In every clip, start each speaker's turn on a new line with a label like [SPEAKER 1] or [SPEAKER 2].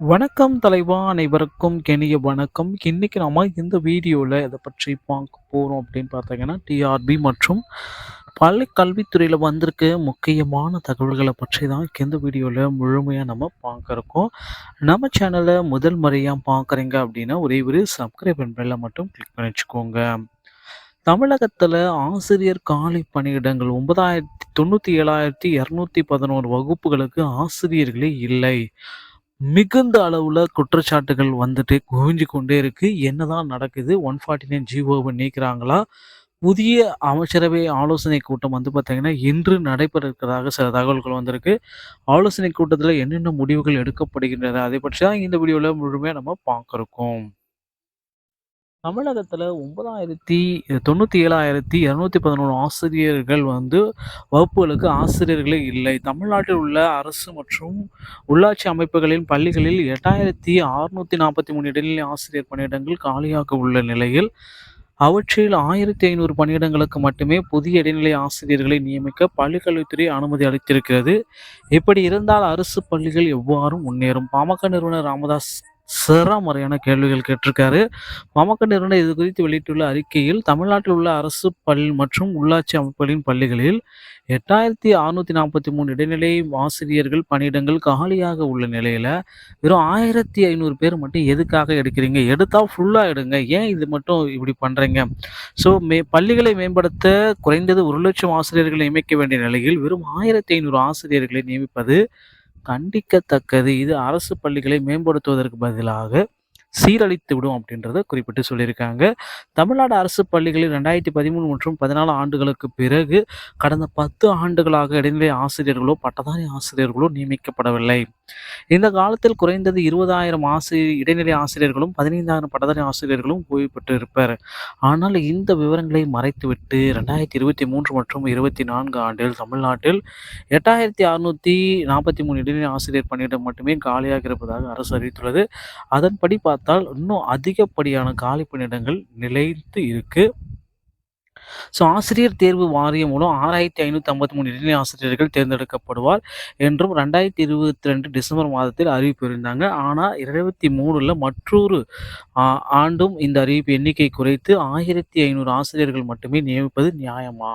[SPEAKER 1] வணக்கம் தலைவா! அனைவருக்கும் இனிய வணக்கம். இன்னைக்கு நாம இந்த வீடியோல எத பற்றி பார்க்க போறோம் அப்படின்னு பார்த்தீங்கன்னா, டிஆர்பி மற்றும் பள்ளி கல்வித்துறையில வந்திருக்க முக்கியமான தகவல்கள பற்றி தான் இந்த வீடியோல முழுமையா நம்ம பார்க்க இருக்கோம். நம்ம சேனல முதல் முறையா பார்க்குறீங்க அப்படின்னா, ஒரே ஒரு சப்ஸ்கிரைப் அண்ட் பெல்ல மட்டும் கிளிக் பண்ணி வச்சுக்கோங்க. தமிழகத்துல ஆசிரியர் காலி பணியிடங்கள் 9,97,211 வகுப்புகளுக்கு ஆசிரியர்களே இல்லை. மிகுந்த அளவுல குற்றச்சாட்டுகள் வந்துட்டு குவிஞ்சு கொண்டே இருக்கு. என்னதான் நடக்குது? 149 ஜிஓவ நீக்குறாங்களா? புதிய அமைச்சரவை ஆலோசனை கூட்டம் வந்து பார்த்தீங்கன்னா, இன்று நடைபெற இருக்கிறதாக சில தகவல்கள் வந்திருக்கு. ஆலோசனை கூட்டத்தில என்னென்ன முடிவுகள் எடுக்கப்படுகின்றன? அதை பற்றி தான் இந்த வீடியோல முழுமையா நம்ம பார்க்க இருக்கோம். தமிழகத்துல 97,211 ஆசிரியர்கள் வந்து வகுப்புகளுக்கு ஆசிரியர்களே இல்லை. தமிழ்நாட்டில் உள்ள அரசு மற்றும் உள்ளாட்சி அமைப்புகளின் பள்ளிகளில் 8,643 இடைநிலை ஆசிரியர் பணியிடங்கள் காலியாக உள்ள நிலையில், அவற்றில் 1,500 பணியிடங்களுக்கு மட்டுமே புதிய இடைநிலை ஆசிரியர்களை நியமிக்க பள்ளிக்கல்வித்துறை அனுமதி அளித்திருக்கிறது. இப்படி இருந்தால் அரசு பள்ளிகள் எவ்வாறு முன்னேறும்? பாமக நிறுவனர் ராமதாஸ் சராமரியான கேள்விகள் கேட்டிருக்காரு. பாமக நிறுவனர் இது குறித்து வெளியிட்டுள்ள அறிக்கையில், தமிழ்நாட்டில் உள்ள அரசு மற்றும் உள்ளாட்சி அமைப்புகளின் பள்ளிகளில் 8,643 இடைநிலை ஆசிரியர்கள் பணியிடங்கள் காலியாக உள்ள நிலையில, வெறும் 1,500 பேர் மட்டும் எதுக்காக எடுக்கிறீங்க? எடுத்தா ஃபுல்லா எடுங்க. ஏன் இது மட்டும் இப்படி பண்றீங்க? ஸோ பள்ளிகளை மேம்படுத்த குறைந்தது 1,00,000 ஆசிரியர்களை நியமிக்க வேண்டிய நிலையில், வெறும் 1,500 ஆசிரியர்களை நியமிப்பது கண்டிக்கத்தக்கது. இது அரசு பள்ளிகளை மேம்படுத்துவதற்கு பதிலாக சீரழித்துவிடும் அப்படின்றத குறிப்பிட்டு சொல்லியிருக்காங்க. தமிழ்நாடு அரசு பள்ளிகளில் 2013 மற்றும் 14 ஆண்டுகளுக்கு பிறகு கடந்த 10 ஆண்டுகளாக இடைநிலை ஆசிரியர்களோ, பட்டதாரி ஆசிரியர்களோ நியமிக்கப்படவில்லை. இந்த காலத்தில் குறைந்தது 20,000 இடைநிலை ஆசிரியர்களும், 15,000 பட்டதாரி ஆசிரியர்களும் ஓய்வு பெற்றிருப்பர். ஆனால் இந்த விவரங்களை மறைத்துவிட்டு 2023 மற்றும் 24 ஆண்டில் தமிழ்நாட்டில் 8,643 இடைநிலை ஆசிரியர் பணியிடம் மட்டுமே காலியாக இருப்பதாக அரசு அறிவித்துள்ளது. அதன்படி பார்த்தால் இன்னும் அதிகப்படியான காலி பணியிடங்கள் நிலைத்து இருக்கு. ஆசிரியர் தேர்வு வாரியம் மூலம் 6,553 இடைநிலை ஆசிரியர்கள் தேர்ந்தெடுக்கப்படுவார் என்றும் 2022 டிசம்பர் மாதத்தில் அறிவிப்பு இருந்தாங்க. ஆனா 23ல மற்றொரு ஆண்டும் இந்த அறிவிப்பு எண்ணிக்கை குறைத்து 1,500 ஆசிரியர்கள் மட்டுமே நியமிப்பது நியாயமா?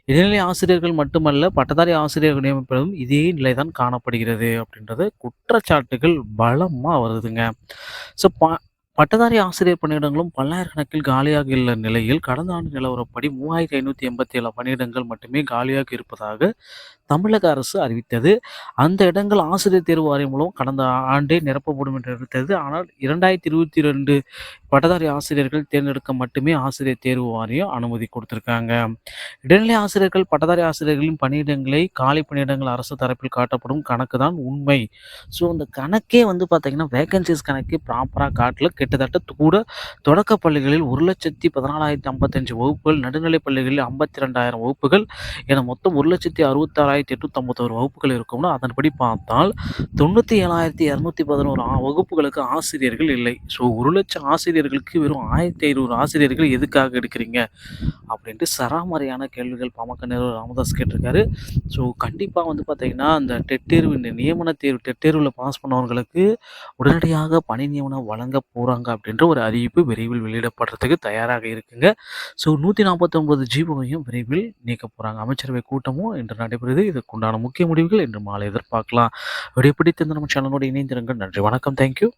[SPEAKER 1] இடைநிலை ஆசிரியர்கள் மட்டுமல்ல, பட்டதாரி ஆசிரியர்கள் நியமிப்பதும் இதே நிலைதான் காணப்படுகிறது அப்படின்றது குற்றச்சாட்டுகள் பலமா வருதுங்க. ஸோ பட்டதாரி ஆசிரியர் பணியிடங்களும் பல்லாயிரக்கணக்கில் காலியாக உள்ள நிலையில், கடந்த ஆண்டு நிலவரப்படி 3,587 பணியிடங்கள் மட்டுமே காலியாக இருப்பதாக தமிழக அரசு அறிவித்தது. அந்த இடங்கள் ஆசிரியர் தேர்வு வாரியம் மூலம் கடந்த ஆண்டே நிரப்பப்படும் என்று அறிவித்தது. ஆனால் 2022 பட்டதாரி ஆசிரியர்கள் தேர்ந்தெடுக்க மட்டுமே ஆசிரியர் தேர்வு வாரியம் அனுமதி கொடுத்திருக்காங்க. இடைநிலை ஆசிரியர்கள், பட்டதாரி ஆசிரியர்களின் பணியிடங்களை காலி பணியிடங்கள் அரசு தரப்பில் காட்டப்படும் கணக்கு தான் உண்மை. அந்த கணக்கே வந்து பார்த்தீங்கன்னா, வேகன்சிஸ் கணக்கே ப்ராப்பரா காட்டல. கிட்டத்தட்ட கூட தொடக்க பள்ளிகளில் 1,14,055 வகுப்புகள், நடுநிலைப் பள்ளிகளில் 52,000 வகுப்புகள் என மொத்தம் 1,66,851 வகுப்புகள் இருக்கும்னா, அதன்படி பார்த்தால் 97,211 வகுப்புகளுக்கு ஆசிரியர்கள் இல்லை. 1,00,000 ஆசிரியர்களுக்கு வெறும் 1,500 ஆசிரியர்கள் எதுக்காக எடுக்கிறீங்க? அப்படின்ட்டு சராமரியான கேள்விகள் பாமக நிறுவனர் ராமதாஸ் கேட்டிருக்காரு. கண்டிப்பா வந்து பார்த்தீங்கன்னா, அந்த டெட் தேர்வு, இந்த நியமன தேர்வு, டெட் தேர்வுல பாஸ் பண்ணவங்களுக்கு உடனடியாக பணி நியமனம் வழங்க போறாங்க அப்படின்ற ஒரு அறிவிப்பு விரைவில் வெளியிடப்படுறதுக்கு தயாராக இருக்குங்க. 149 ஜிஓவையும் விரைவில் நீக்க போறாங்க. அமைச்சரவை கூட்டமும் இன்று நடைபெறுது. இதற்குண்டான முக்கிய முடிவுகள் இன்று மாலை எதிர்பார்க்கலாம். வீடியோ பிடித்திருந்த நம்ம சேனலோடு இணைந்திருங்கள். நன்றி, வணக்கம், தேங்க்யூ.